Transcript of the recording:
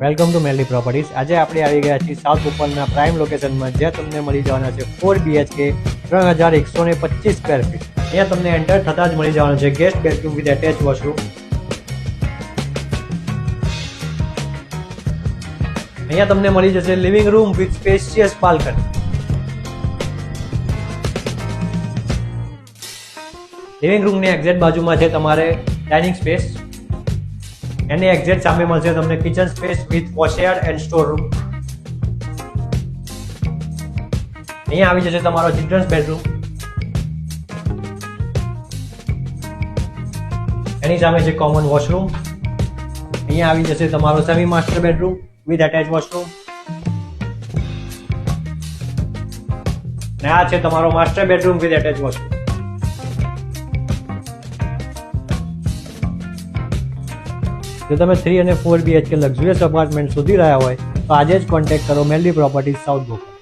Welcome to Meldi properties. આજે આપણે આવી ગયા છીએ સાઉથ ઉપરના પ્રાઇમ લોકેશનમાં, જ્યાં તમને મળી જવાના છે 4 BHK 3125 સ્ક્વેર ફીટ. અહીંયા તમને એન્ટર થતાં જ મળી જવાનું છે guest bedroom with attach washroom. અહીંયા તમને મળી જશે living room with spacious balcony. Living રૂમની એક્ઝેક્ટ બાજુમાં છે તમારે ડાઇનિંગ સ્પેસ. એની એક્ઝેક્ટ સામે મળશે તમને kitchen space with wash yard and store room. અહીંયા આવી જશે તમારો ચિલ્ડ્રન્સ બેડરૂમ. એની સામે છે કોમન વોશરૂમ. અહીંયા આવી જશે તમારો semi master bedroom with attach washroom. અને આ છે તમારો master bedroom with attach washroom. જો તમે 3 અને 4 BHK લક્ઝુરિયસ અપાર્ટમેન્ટ શોધી રહ્યા હોય તો આજે જ કોન્ટેક્ટ કરો મેલડી પ્રોપર્ટીઝ સાઉથ બોપલ.